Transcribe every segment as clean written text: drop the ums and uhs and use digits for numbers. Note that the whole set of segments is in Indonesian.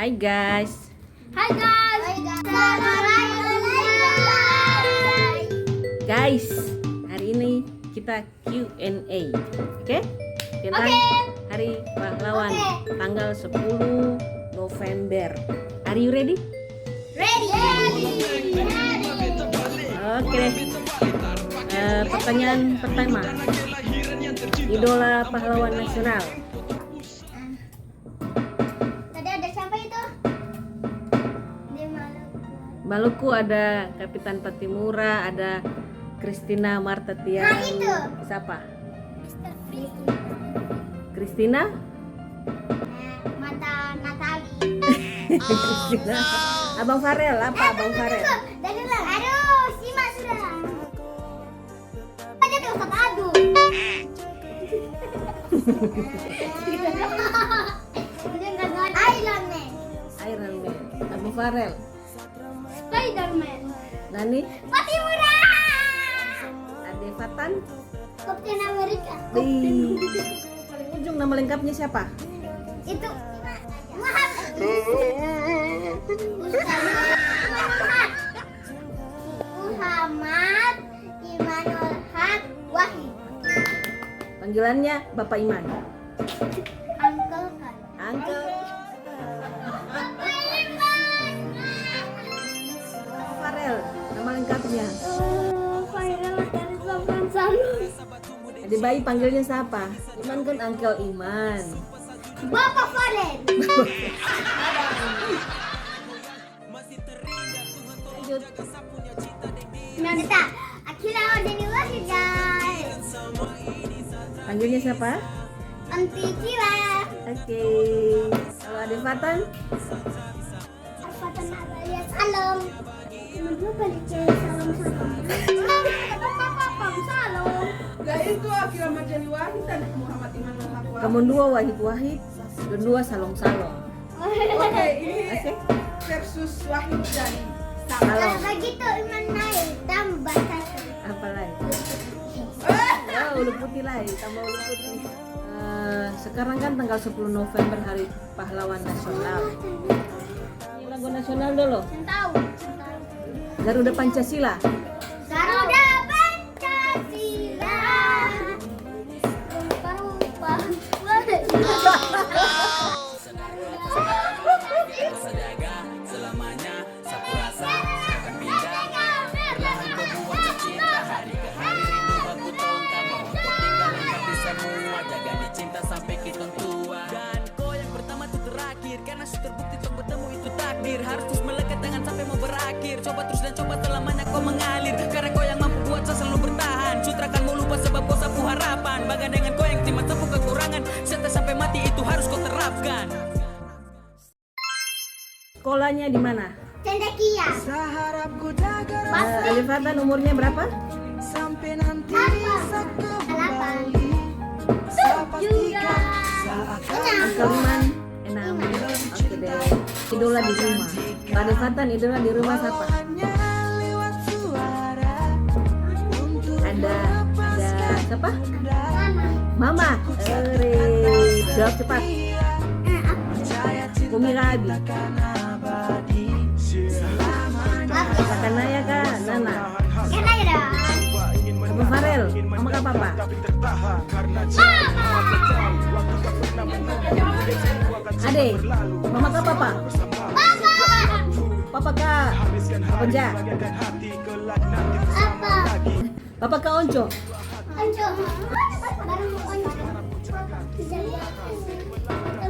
Hai guys. Hai guys. Guys, hari ini kita Q&A. Oke? Tentang Hari Pahlawan tanggal 10 November. Are you ready? Ready. Oke. Pertanyaan pertama. Idola pahlawan nasional. Tadi ada siapa itu? Di Maluku ada Kapitan Patimura, ada Christina Marta Tiang. Nah, itu. Siapa? Christina? Mata Natali. Christina. Abang Farel, apa Abang Farel? Dari lang. Aduh, simak sudah. Aja tuh Ustaz Adu. Iron Man. Iron Man. Abang Farel. Spiderman. Nani? Patimura. Ade Fatan? Captain America. Di paling ujung nama lengkapnya siapa? Itu Muhammad. Muhammad Imanul Haq Wahid. Panggilannya Bapak Iman. Uncle kan. Uncle Farel, nama lengkapnya. Final dari Sofran Salus. Adik bayi panggilnya siapa? Iman kan Uncle Iman. Bapak Faren. Lanjut. Nanta Akila Wadani Wahid guys. Panggilnya siapa? Anti Cila. Oke. Kalau Ade Fatan? Alfatan Abalia Salam. Menurut balik salam. Salam. Gak itu Akila Majani Wahid dan Muhammad Imanul Haq Wahid. Kamu dua Wahid dan dua Salong. Oke, ini Oke. versus Wahid dan Salong. Kalau begitu Iman naik tambah satu. Apa lagi? Oh, ulu putih lagi, tambah ulu putih. Sekarang kan tanggal 10 November Hari Pahlawan Nasional. Ini lagu nasional dulu. Tahu. Garuda Pancasila. Garuda Pancasila. Rupa-rupa. Karena terbukti untuk bertemu itu takdir. Harus terus melekat dengan sampai mau berakhir. Coba terus dan coba selamanya kau mengalir. Karena kau yang mampu buat saya selalu bertahan. Sutrakan mau lupa sebab kau sapu harapan. Baga dengan kau yang cuma sapu kekurangan. Serta sampai mati itu harus kau terapkan. Sekolahnya di mana? Cendekia. Ade Fatan umurnya berapa? Sampai nanti Delapan. Juga. Uncle Iman 6. Oke deh. Idola di rumah. Ade Fatan idola di rumah siapa? Ada siapa? Mama. Jawab cepat. Umi Rabi. Kakak Naya kah? Nana. Enak ya dong. Abang Farel. Mama kah papa? Ade. Mama kah papa? Papa kah Onja? Apa? Papa kah Onco? Onco. Barang onco.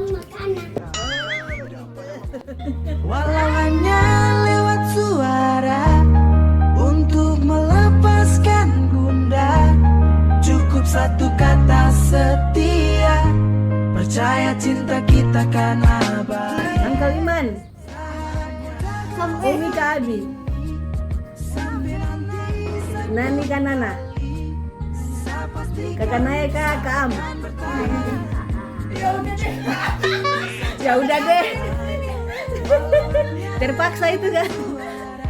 Makanan. Walau hanya lewat suara untuk melepaskan gundah, cukup satu kata setia. Percaya cinta kita kan abadi. Uncle Iman. Umi kah Abi? Nani kah Nana? Kakak Naya kah Kak Am? Ya udah deh. Terpaksa itu kan?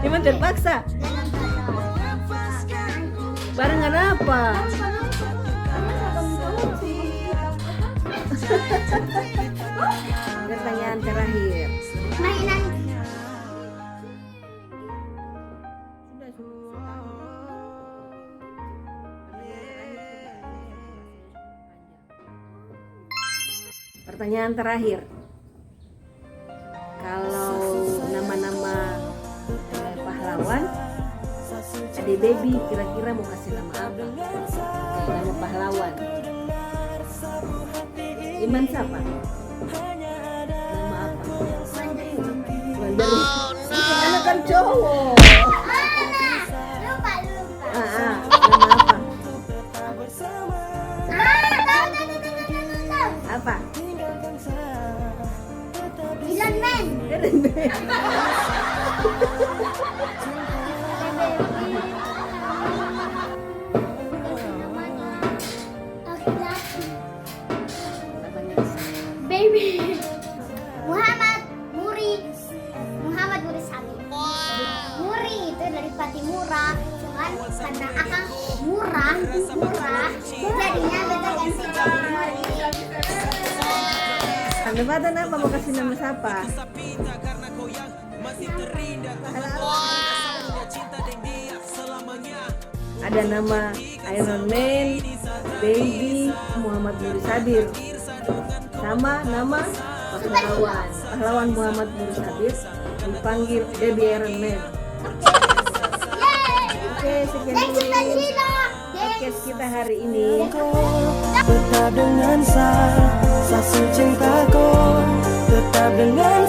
Iman terpaksa. Barengan apa? Pertanyaan terakhir. Mainan. Pertanyaan terakhir. Kalau nama-nama pahlawan, Ade Baby kira-kira mau kasih nama apa? Nama pahlawan. Iman siapa? Nama apa? Mandiri. Anak kan cowok. Lupa. Nama apa? Tahu. Apa? Iron Man. Baby. Muhammad Muri Sabi. Muri itu dari Patimura, cuman karena akang murah, jadinya beta ganti jadi Muri. Anda Badan apa mau kasih nama siapa? Ada nama Iron Man, Baby, Muhammad Nuri Sabir, sama nama pahlawan Muhammad Nuri Sabir dipanggil Baby Iron Man. Oke, sekian dulu podcast kita hari ini. Tetap dengan saya, sasu cintaku. Tetap dengan